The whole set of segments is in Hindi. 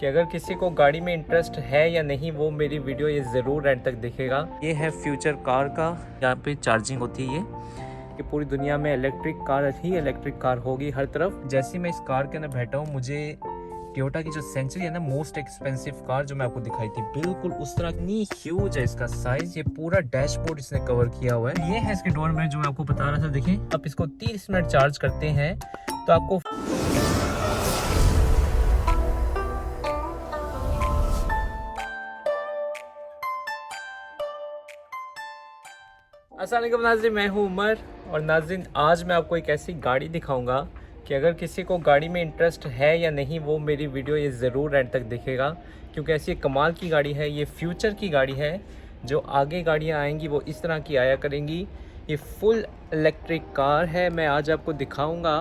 कि अगर किसी को गाड़ी में इंटरेस्ट है या नहीं वो मेरी वीडियो ये ज़रूर एंड तक देखेगा। ये है फ्यूचर कार का, यहाँ पे चार्जिंग होती है कि पूरी दुनिया में इलेक्ट्रिक कार ही इलेक्ट्रिक कार होगी हर तरफ। जैसे मैं इस कार के अंदर बैठा हूँ, मुझे टोयोटा की जो सेंचुरी है ना, मोस्ट एक्सपेंसिव कार जो मैं आपको दिखाई थी, बिल्कुल उस तरह इतनी ह्यूज है इसका साइज। ये पूरा डैशबोर्ड इसने कवर किया हुआ है। ये है इसके डोर में जो मैं आपको बता रहा था। देखें, आप इसको 30 मिनट चार्ज करते हैं तो आपको अस्सलाम वालेकुम नाज़रीन, मैं हूं उमर। और नाज़रीन, आज मैं आपको एक ऐसी गाड़ी दिखाऊंगा कि अगर किसी को गाड़ी में इंटरेस्ट है या नहीं वो मेरी वीडियो ये ज़रूर एंड तक देखेगा, क्योंकि ऐसी कमाल की गाड़ी है। ये फ्यूचर की गाड़ी है। जो आगे गाड़ियां आएंगी वो इस तरह की आया करेंगी। ये फुल इलेक्ट्रिक कार है। मैं आज आपको दिखाऊँगा।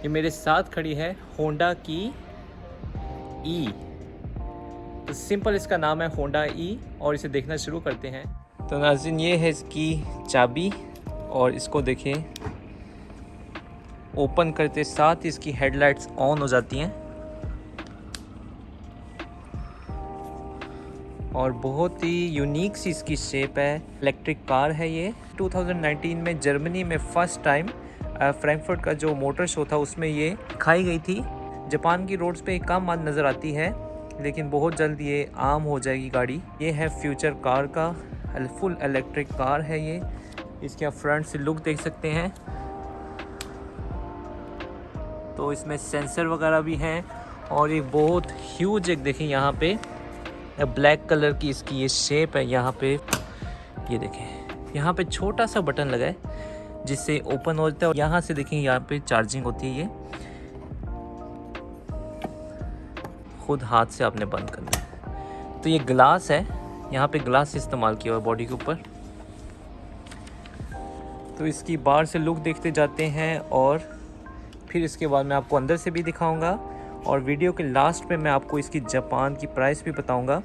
ये मेरे साथ खड़ी है होंडा की ई। तो सिंपल इसका नाम है होंडा ई और इसे देखना शुरू करते हैं। तो नाज़रीन, ये है इसकी चाबी और इसको देखें, ओपन करते साथ इसकी हेडलाइट्स ऑन हो जाती हैं और बहुत ही यूनिक सी इसकी शेप है। इलेक्ट्रिक कार है ये। 2019 में जर्मनी में फर्स्ट टाइम फ्रैंकफर्ट का जो मोटर शो था उसमें ये दिखाई गई थी। जापान की रोड्स पे कम नज़र आती है, लेकिन बहुत जल्द ये आम हो जाएगी गाड़ी। ये है फ्यूचर कार का फुल इलेक्ट्रिक कार है ये। इसके आप फ्रंट से लुक देख सकते हैं। तो इसमें सेंसर वगैरह भी हैं और एक बहुत ह्यूज एक देखें यहाँ पे ब्लैक कलर की इसकी ये शेप है। यहाँ पे ये देखें, यहाँ पे छोटा सा बटन लगा है जिससे ओपन होता है। यहाँ से देखें, यहाँ पे चार्जिंग होती है। ये खुद हाथ से आपने बंद करना है। तो ये ग्लास है, यहाँ पे ग्लास इस्तेमाल किया हुआ है बॉडी के ऊपर। तो इसकी बाहर से लुक देखते जाते हैं और फिर इसके बाद मैं आपको अंदर से भी दिखाऊंगा और वीडियो के लास्ट पे मैं आपको इसकी जापान की प्राइस भी बताऊंगा।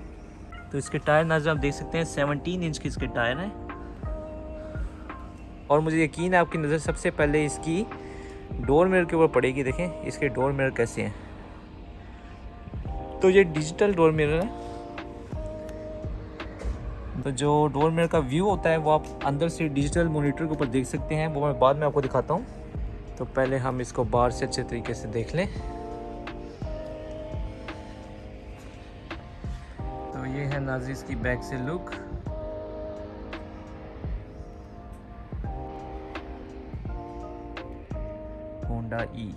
तो इसके टायर नज़र आप देख सकते हैं, 17 इंच के इसके टायर हैं। और मुझे यकीन है आपकी नज़र सबसे पहले इसकी डोर मिरर के ऊपर पड़ेगी। देखें इसके डोर मिरर कैसे हैं। तो ये डिजिटल डोर मिरर है। तो जो डोर मिरर का व्यू होता है वो आप अंदर से डिजिटल मॉनिटर के ऊपर देख सकते हैं। वो मैं बाद में आपको दिखाता हूँ। तो पहले हम इसको बाहर से अच्छे तरीके से देख लें। तो ये है नाज़रीन इसकी बैक से लुक। होंडा ई।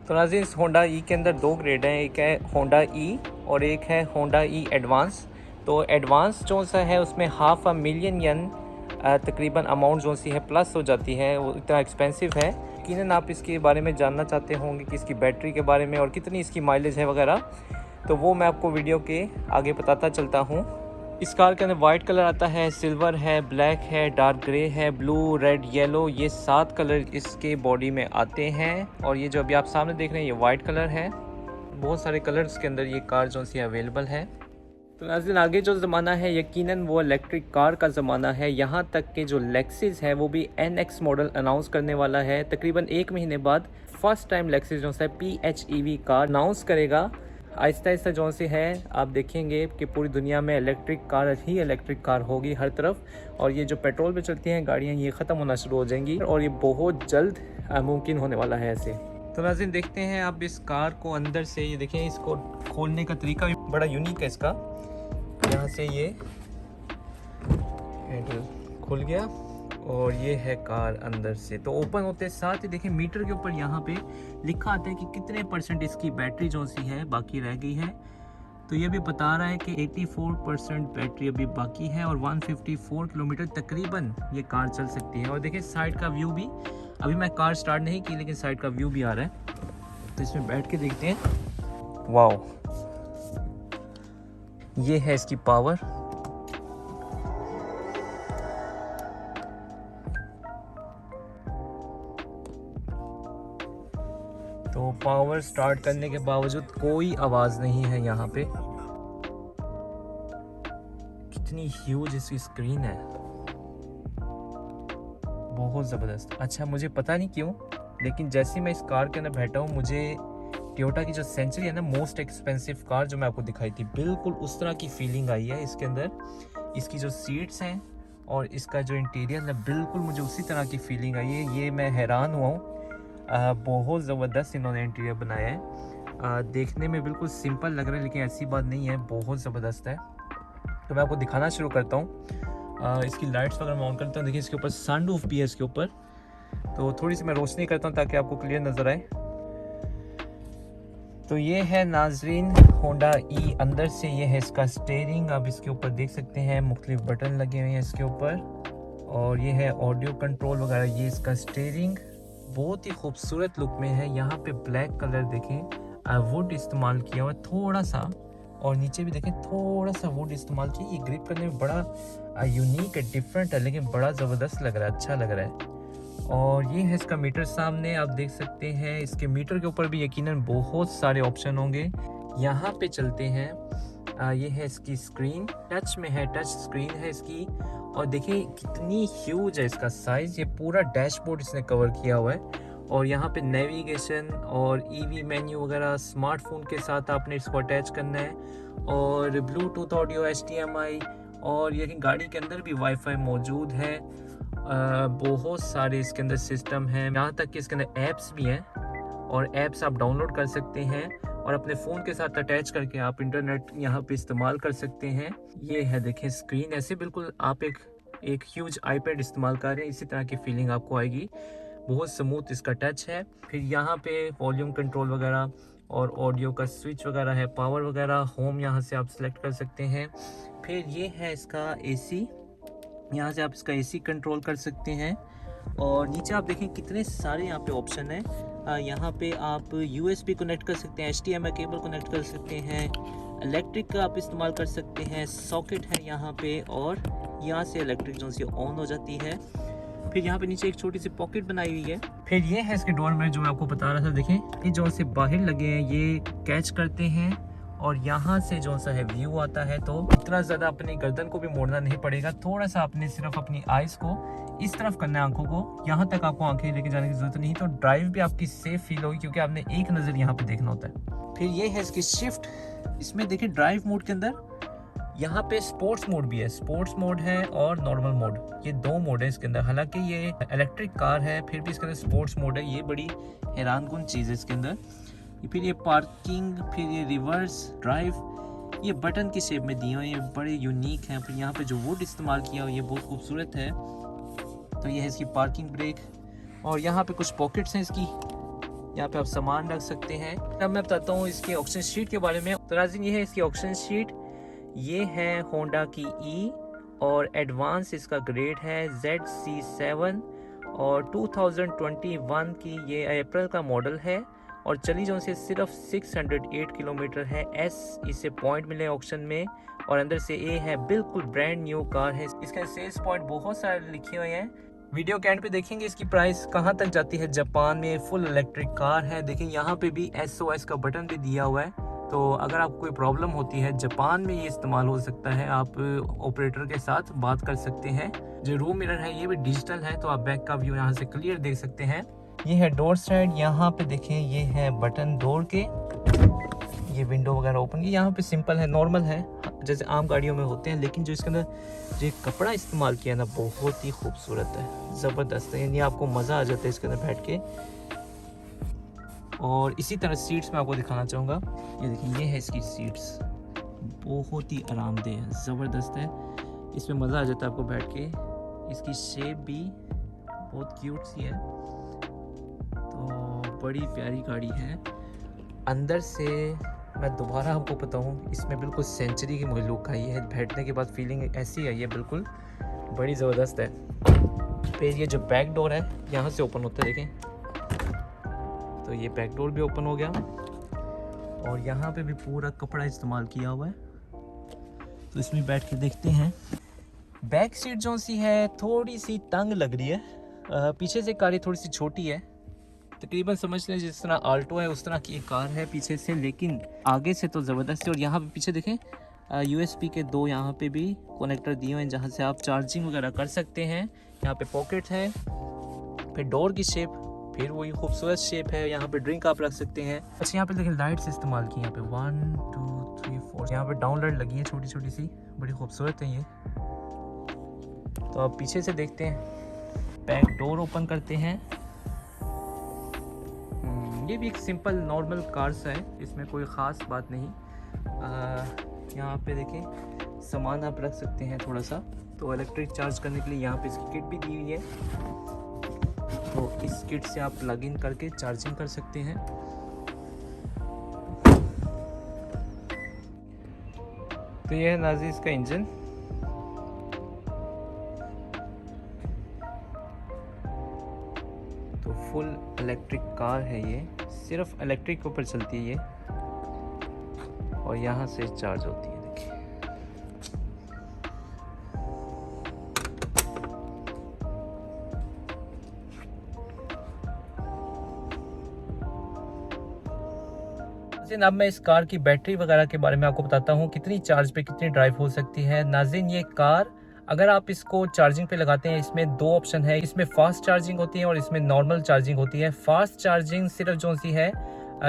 तो नाज़रीन, इस होंडा ई के अंदर दो ग्रेड हैं। एक है होंडा ई और एक है होंडा ई एडवांस। तो एडवांस जो सा है उसमें $500,000 येन तकरीबन अमाउंट जो सी है प्लस हो जाती है। वो इतना एक्सपेंसिव है। यकीनन आप इसके बारे में जानना चाहते होंगे कि इसकी बैटरी के बारे में और कितनी इसकी माइलेज है वगैरह, तो वो मैं आपको वीडियो के आगे बताता चलता हूँ। इस कार के अंदर वाइट कलर आता है, सिल्वर है, ब्लैक है, डार्क ग्रे है, ब्लू, रेड, येलो, ये 7 कलर इसके बॉडी में आते हैं। और ये जो अभी आप सामने देख रहे हैं ये वाइट कलर है। बहुत सारे कलर्स के अंदर ये कार जो सी अवेलेबल है। तो नाज़रीन, आगे जो ज़माना है यकीनन वो इलेक्ट्रिक कार का ज़माना है। यहाँ तक कि जो लेक्सिस है वो भी NX मॉडल अनाउंस करने वाला है। तकरीबन 1 महीने बाद फर्स्ट टाइम लेक्सिस जो है PHEV कार अनाउंस करेगा। आहिस्ता आहिस्ता जो से है आप देखेंगे कि पूरी दुनिया में इलेक्ट्रिक कार ही इलेक्ट्रिक कार होगी हर तरफ। और ये जो पेट्रोल पे चलती हैं गाड़ियाँ ये ख़त्म होना शुरू हो जाएंगी और ये बहुत जल्द मुमकिन होने वाला है ऐसे। तो नाज़रीन, देखते हैं आप इस कार को अंदर से। ये देखें, इसको खोलने का तरीका भी बड़ा यूनिक है इसका। यहाँ से ये हैंडल खुल गया और ये है कार अंदर से। तो ओपन होते साथ ही देखें मीटर के ऊपर यहाँ पे लिखा आता है कि कितने % इसकी बैटरी जो सी है बाकी रह गई है। तो ये भी बता रहा है कि 84% बैटरी अभी बाकी है और 154 किलोमीटर तकरीबन ये कार चल सकती है। और देखिए साइड का व्यू भी, अभी मैं कार स्टार्ट नहीं की लेकिन साइड का व्यू भी आ रहा है। तो इसमें बैठ के देखते हैं। वाओ, ये है इसकी पावर। तो पावर स्टार्ट करने के बावजूद कोई आवाज़ नहीं है यहाँ पे। कितनी ह्यूज इसकी स्क्रीन है, बहुत ज़बरदस्त। अच्छा, मुझे पता नहीं क्यों लेकिन जैसे मैं इस कार के अंदर बैठा हूँ, मुझे टोयोटा की जो सेंचुरी है ना, मोस्ट एक्सपेंसिव कार जो मैं आपको दिखाई थी, बिल्कुल उस तरह की फीलिंग आई है इसके अंदर। इसकी जो सीट्स हैं और इसका जो इंटीरियर है, बिल्कुल मुझे उसी तरह की फीलिंग आई है। ये मैं हैरान हुआ हूँ। बहुत ज़बरदस्त इन्होंने इंटीरियर बनाया है। देखने में बिल्कुल सिंपल लग रहा है, लेकिन ऐसी बात नहीं है, बहुत ज़बरदस्त है। तो मैं आपको दिखाना शुरू करता हूँ। इसकी लाइट्स वगैरह मैं ऑन करता हूँ। देखिए इसके ऊपर सनरूफ भी है इसके ऊपर, तो थोड़ी सी मैं रोशनी करता हूँ ताकि आपको क्लियर नज़र आए। तो ये है नाजरीन होंडा ई। अंदर से ये है इसका स्टीयरिंग, आप इसके ऊपर देख सकते हैं मुख्तलिफ बटन लगे हुए हैं इसके ऊपर, और ये है ऑडियो कंट्रोल वगैरह। ये इसका स्टीयरिंग बहुत ही खूबसूरत लुक में है। यहाँ पे ब्लैक कलर देखें, वुड इस्तेमाल किया हुआ थोड़ा सा, और नीचे भी देखें थोड़ा सा वुड इस्तेमाल किया। ये ग्रिप करने में बड़ा यूनिक है, डिफरेंट है, लेकिन बड़ा ज़बरदस्त लग रहा है, अच्छा लग रहा है। और ये है इसका मीटर, सामने आप देख सकते हैं। इसके मीटर के ऊपर भी यकीनन बहुत सारे ऑप्शन होंगे। यहाँ पे चलते हैं। ये है इसकी स्क्रीन, टच में है, टच स्क्रीन है इसकी, और देखिए कितनी ह्यूज है इसका साइज। ये पूरा डैशबोर्ड इसने कवर किया हुआ है, और यहाँ पे नेविगेशन और ईवी मेन्यू वगैरह स्मार्टफोन के साथ आपने इसको अटैच करना है, और ब्लूटूथ ऑडियो, HDMI, और ये गाड़ी के अंदर भी वाईफाई मौजूद है। बहुत सारे इसके अंदर सिस्टम हैं, यहाँ तक कि इसके अंदर ऐप्स भी हैं, और ऐप्स आप डाउनलोड कर सकते हैं और अपने फ़ोन के साथ अटैच करके आप इंटरनेट यहाँ पे इस्तेमाल कर सकते हैं। ये है देखें स्क्रीन, ऐसे बिल्कुल आप एक ह्यूज आईपैड इस्तेमाल कर रहे हैं, इसी तरह की फीलिंग आपको आएगी। बहुत स्मूथ इसका टच है। फिर यहाँ पे वॉल्यूम कंट्रोल वगैरह और ऑडियो का स्विच वगैरह है, पावर वगैरह, होम यहाँ से आप सेलेक्ट कर सकते हैं। फिर ये है इसका AC, यहाँ से आप इसका AC कंट्रोल कर सकते हैं। और नीचे आप देखें कितने सारे यहाँ पे ऑप्शन है। यहाँ पे आप USB कनेक्ट कर सकते हैं, HDMI केबल कनेक्ट कर सकते हैं, इलेक्ट्रिक का आप इस्तेमाल कर सकते हैं, सॉकेट है यहाँ पे, और यहाँ से इलेक्ट्रिक जो सी ऑन हो जाती है। फिर यहाँ पे नीचे एक छोटी सी पॉकेट बनाई हुई है। फिर ये है इसके डोर में जो मैं आपको बता रहा था, देखें ये जो से बाहर लगे हैं ये कैच करते हैं, और यहाँ से जो सा है व्यू आता है। तो इतना ज़्यादा अपनी गर्दन को भी मोड़ना नहीं पड़ेगा, थोड़ा सा आपने सिर्फ अपनी आइज़ को इस तरफ करना है, आंखों को यहाँ तक आपको आंखें लेके जाने की ज़रूरत नहीं। तो ड्राइव भी आपकी सेफ फील होगी, क्योंकि आपने एक नज़र यहाँ पे देखना होता है। फिर ये है इसकी शिफ्ट, इसमें देखिए ड्राइव मोड के अंदर यहाँ पे स्पोर्ट्स मोड भी है, स्पोर्ट्स मोड है और नॉर्मल मोड, ये दो मोड है इसके अंदर। हालांकि ये इलेक्ट्रिक कार है, फिर भी इसके अंदर स्पोर्ट्स मोड है, ये बड़ी हैरानकुन चीज़ है इसके अंदर। फिर ये पार्किंग, फिर ये रिवर्स ड्राइव, ये बटन की शेप में दिए हुए हैं, ये बड़े यूनिक हैं। फिर यहाँ पे जो वुड इस्तेमाल किया हुआ ये बहुत खूबसूरत है। तो ये है इसकी पार्किंग ब्रेक, और यहाँ पे कुछ पॉकेट्स हैं इसकी, यहाँ पे आप सामान रख सकते हैं। अब मैं बताता हूँ इसके ऑक्शन शीट के बारे में। तो नाज़रीन ये है इसकी ऑक्शन शीट, ये है होंडा की ई, और एडवांस इसका ग्रेड है ZC7, और 2021 की ये अप्रैल का मॉडल है, और चली जो से सिर्फ 608 किलोमीटर है। इसे पॉइंट मिले ऑक्शन में, और अंदर से ए है, बिल्कुल ब्रांड न्यू कार है। इसका सेल्स पॉइंट बहुत सारे लिखे हुए हैं। वीडियो के एंड पे देखेंगे इसकी प्राइस कहाँ तक जाती है। जापान में फुल इलेक्ट्रिक कार है। देखिए यहाँ पे भी SOS का बटन भी दिया हुआ है, तो अगर आपको कोई प्रॉब्लम होती है जापान में ये इस्तेमाल हो सकता है, आप ऑपरेटर के साथ बात कर सकते हैं। जो रूम मिरर है ये भी डिजिटल है, तो आप बैक का व्यू यहाँ से क्लियर देख सकते हैं। ये है डोर साइड, यहाँ पे देखें ये है बटन डोर के, ये विंडो वगैरह ओपन की। यहाँ पे सिंपल है, नॉर्मल है, जैसे आम गाड़ियों में होते हैं, लेकिन जो इसके अंदर जो कपड़ा इस्तेमाल किया ना बहुत ही खूबसूरत है, ज़बरदस्त है, यानी आपको मज़ा आ जाता है इसके अंदर बैठ के। और इसी तरह सीट्स में आपको दिखाना चाहूँगा, ये देखिए ये है इसकी सीट्स, बहुत ही आरामदेह है, ज़बरदस्त है, इसमें मज़ा आ जाता है आपको बैठ के। इसकी शेप भी बहुत क्यूट सी है, तो बड़ी प्यारी गाड़ी है। अंदर से मैं दोबारा आपको बताऊँ, इसमें बिल्कुल सेंचुरी की मुझे लुक आई है, बैठने के बाद फीलिंग ऐसी आई है, बिल्कुल बड़ी ज़बरदस्त है। फिर ये जो बैक डोर है यहाँ से ओपन होता है, देखें तो ये बैक डोर भी ओपन हो गया, और यहाँ पे भी पूरा कपड़ा इस्तेमाल किया हुआ है। तो इसमें बैठ के देखते हैं। बैक सीट जो सी है थोड़ी सी तंग लग रही है, पीछे से कार थोड़ी सी छोटी है, तकरीबन समझ लें जिस तरह आल्टो है उस तरह की एक कार है पीछे से, लेकिन आगे से तो ज़बरदस्त है। और यहाँ पे पीछे देखें USB के दो यहाँ पे भी कनेक्टर दिए हुए हैं, जहाँ से आप चार्जिंग वगैरह कर सकते हैं। यहाँ पे पॉकेट है। फिर डोर की शेप फिर वही खूबसूरत शेप है, यहाँ पे ड्रिंक आप रख सकते हैं। अच्छा यहाँ पे देखिए लाइट्स इस्तेमाल की, यहाँ पे 1 2 3 4 यहाँ पे डाउन लाइट लगी है छोटी छोटी सी, बड़ी खूबसूरत है ये। तो आप पीछे से देखते हैं, बैक डोर ओपन करते हैं। ये भी एक सिंपल नॉर्मल कार्स है, इसमें कोई ख़ास बात नहीं। यहाँ पे देखें सामान आप रख सकते हैं थोड़ा सा। तो इलेक्ट्रिक चार्ज करने के लिए यहाँ पे इसकी किट भी दी हुई है, तो इस किट से आप प्लग इन करके चार्जिंग कर सकते हैं। तो ये है नाज़रीन इसका इंजन। तो फुल इलेक्ट्रिक कार है ये, सिर्फ इलेक्ट्रिक के ऊपर चलती है ये, और यहाँ से चार्ज होती है। देखिए अब मैं इस कार की बैटरी वगैरह के बारे में आपको बताता हूँ, कितनी चार्ज पे कितनी ड्राइव हो सकती है। नाज़रीन ये कार अगर आप इसको चार्जिंग पे लगाते हैं, इसमें दो ऑप्शन है, इसमें फास्ट चार्जिंग होती है और इसमें नॉर्मल चार्जिंग होती है। फास्ट चार्जिंग सिर्फ जो सी है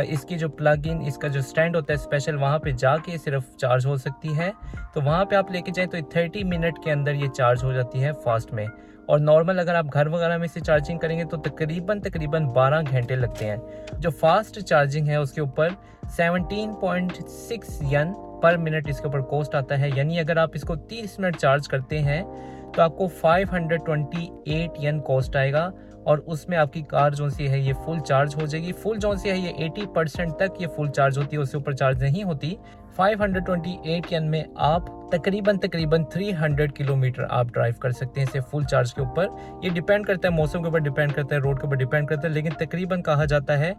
इसकी जो प्लग इन इसका जो स्टैंड होता है स्पेशल, वहाँ पे जाके सिर्फ चार्ज हो सकती है। तो वहाँ पे आप लेके जाएं तो 30 मिनट के अंदर ये चार्ज हो जाती है फास्ट में। और नॉर्मल अगर आप घर वगैरह में से चार्जिंग करेंगे तो तकरीबन 12 घंटे लगते हैं। जो फास्ट चार्जिंग है उसके ऊपर 17.6 यन पर मिनट इसके ऊपर कॉस्ट आता है। यानी अगर आप इसको 30 मिनट चार्ज करते हैं तो आपको 528 यन कॉस्ट आएगा, और उसमें आपकी कार जो सी है ये फुल चार्ज हो जाएगी। फुल जो सी है ये 80% तक ये फुल चार्ज होती है, उससे ऊपर चार्ज नहीं होती। 528 यन में आप तकरीबन 300 किलोमीटर आप ड्राइव कर सकते हैं इसे फुल चार्ज के ऊपर। ये डिपेंड करता है मौसम के ऊपर, डिपेंड करता है रोड के ऊपर, डिपेंड करता है, लेकिन तकरीबन कहा जाता है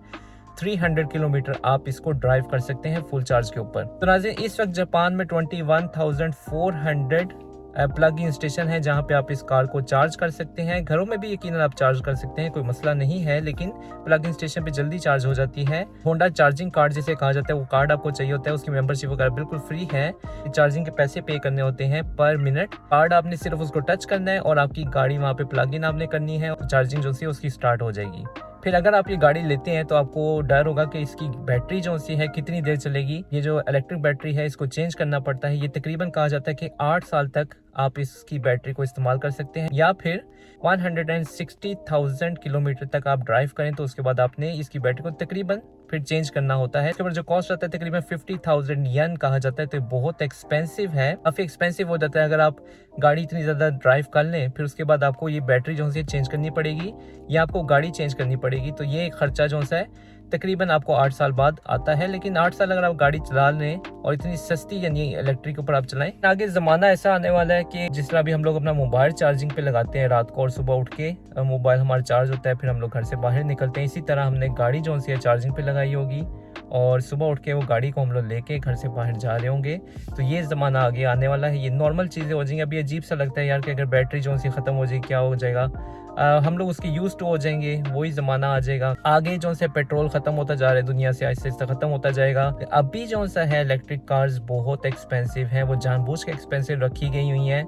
300 किलोमीटर आप इसको ड्राइव कर सकते हैं फुल चार्ज के ऊपर। तो नाज़रीन इस वक्त जापान में 21,400 प्लग इन स्टेशन है जहां पे आप इस कार को चार्ज कर सकते हैं। घरों में भी यकीनन आप चार्ज कर सकते हैं, कोई मसला नहीं है, लेकिन प्लग इन स्टेशन पे जल्दी चार्ज हो जाती है। होंडा चार्जिंग कार्ड जिसे कहा जाता है वो कार्ड आपको चाहिए होता है, उसकी मेंबरशिप वगैरह बिल्कुल फ्री है। चार्जिंग के पैसे पे करने होते हैं पर मिनट। कार्ड आपने सिर्फ उसको टच करना है और आपकी गाड़ी वहाँ पे प्लग इन आपने करनी है, चार्जिंग जो सी उसकी स्टार्ट हो जाएगी। फिर अगर आप ये गाड़ी लेते हैं तो आपको डर होगा कि इसकी बैटरी जो सी है कितनी देर चलेगी। ये जो इलेक्ट्रिक बैटरी है इसको चेंज करना पड़ता है। ये तकरीबन कहा जाता है कि 8 साल तक आप इसकी बैटरी को इस्तेमाल कर सकते हैं, या फिर 160,000 किलोमीटर तक आप ड्राइव करें तो उसके बाद आपने इसकी बैटरी को तकरीबन फिर चेंज करना होता है। इसके ऊपर जो कॉस्ट आता है तकरीबन 50,000 यन कहा जाता है, तो बहुत एक्सपेंसिव है, काफ़ी एक्सपेंसिव हो जाता है। अगर आप गाड़ी इतनी ज़्यादा ड्राइव कर लें फिर उसके बाद आपको ये बैटरी जो है चेंज करनी पड़ेगी या आपको गाड़ी चेंज करनी पड़ेगी, तो ये खर्चा जो है तकरीबन आपको 8 साल बाद आता है। लेकिन 8 साल अगर आप गाड़ी चला लें और इतनी सस्ती यानी इलेक्ट्रिक के ऊपर आप चलाएं, आगे ज़माना ऐसा आने वाला है कि जिस तरह अभी हम लोग अपना मोबाइल चार्जिंग पे लगाते हैं रात को और सुबह उठ के मोबाइल हमारा चार्ज होता है, फिर हम लोग घर से बाहर निकलते हैं, इसी तरह हमने गाड़ी जो सी है चार्जिंग पे लगाई होगी और सुबह उठ के वो गाड़ी को हम लोग लेके घर से बाहर जा रहे होंगे। तो ये ज़माना आगे आने वाला है, ये नॉर्मल चीज़ें हो जाएंगी। अभी अजीब सा लगता है यार कि अगर बैटरी जो सी ख़त्म हो जाएगी क्या हो जाएगा, हम लोग उसकी यूज टू हो जाएंगे, वही ज़माना आ जाएगा। आगे जो से पेट्रोल ख़त्म होता जा रहा है दुनिया से, आहिस्ते आहिस्ते ख़त्म होता जाएगा। अभी जो सा है इलेक्ट्रिक कार्स बहुत एक्सपेंसिव हैं, वो जानबूझ के एक्सपेंसिव रखी गई हुई हैं।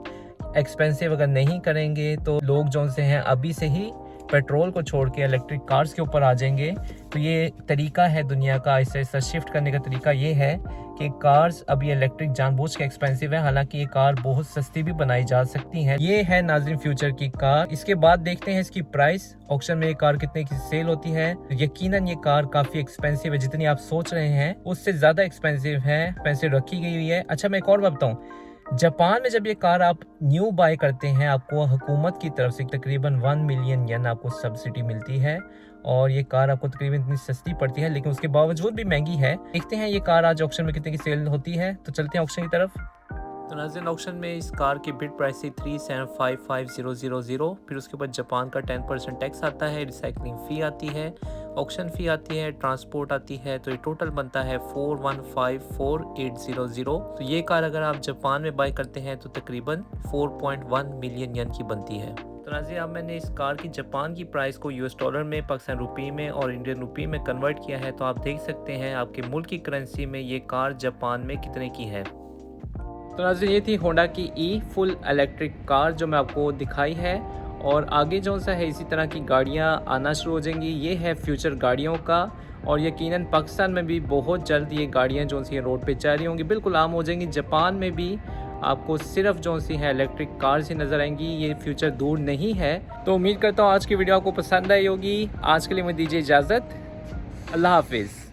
एक्सपेंसिव अगर नहीं करेंगे तो लोग जो से हैं अभी से ही पेट्रोल को छोड़ के इलेक्ट्रिक कार्स के ऊपर आ जाएंगे। तो ये तरीका है दुनिया का ऐसा ऐसा शिफ्ट करने का तरीका ये है कि कार्स अभी इलेक्ट्रिक जानबूझ के एक्सपेंसिव है, हालांकि ये कार बहुत सस्ती भी बनाई जा सकती हैं। ये है नाज़रीन फ्यूचर की कार। इसके बाद देखते हैं इसकी प्राइस, ऑक्शन में ये कार कितने की सेल होती है। यकीनन ये कार काफ़ी एक्सपेंसिव है, जितनी आप सोच रहे हैं उससे ज़्यादा एक्सपेंसिव है, एक्सपेंसिव रखी गई हुई है। अच्छा मैं एक और बात बताऊँ, जापान में जब ये कार आप न्यू बाय करते हैं आपको हुकूमत की तरफ से तकरीबन 1 मिलियन यन आपको सब्सिडी मिलती है, और ये कार आपको तकरीबन इतनी सस्ती पड़ती है लेकिन उसके बावजूद भी महंगी है। देखते हैं ये कार आज ऑक्शन में कितने की सेल होती है, तो चलते हैं ऑक्शन की तरफ। तो नाज़रीन ऑक्शन में इस कार की बिड प्राइस थी 3,75,5,000। फिर उसके बाद जापान का 10% टैक्स आता है, रिसाइकलिंग फ़ी आती है, ऑक्शन फ़ी आती है, ट्रांसपोर्ट आती है, तो ये टोटल बनता है 415,480। तो ये कार अगर आप जापान में बाय करते हैं तो तकरीबन 4.1 मिलियन यन की बनती है। तो नाज़रीन अब मैंने इस कार की जापान की प्राइस को US डॉलर में, पाकिस्तान रुपये में और इंडियन रुपये में कन्वर्ट किया है, तो आप देख सकते हैं आपके मुल्क की करेंसी में ये कार जापान में कितने की है। तो नाज़रीन ये थी होंडा की ई फुल इलेक्ट्रिक कार जो मैं आपको दिखाई है, और आगे जो सा है इसी तरह की गाड़ियाँ आना शुरू हो जाएंगी। ये है फ्यूचर गाड़ियों का, और यकीनन पाकिस्तान में भी बहुत जल्द ये गाड़ियाँ जो सी रोड पे चल रही होंगी, बिल्कुल आम हो जाएंगी। जापान में भी आपको सिर्फ जो सी है इलेक्ट्रिक कार्स ही नज़र आएंगी, ये फ्यूचर दूर नहीं है। तो उम्मीद करता हूँ आज की वीडियो आपको पसंद आई होगी। आज के लिए मुझे दीजिए इजाज़त, अल्लाह हाफिज़।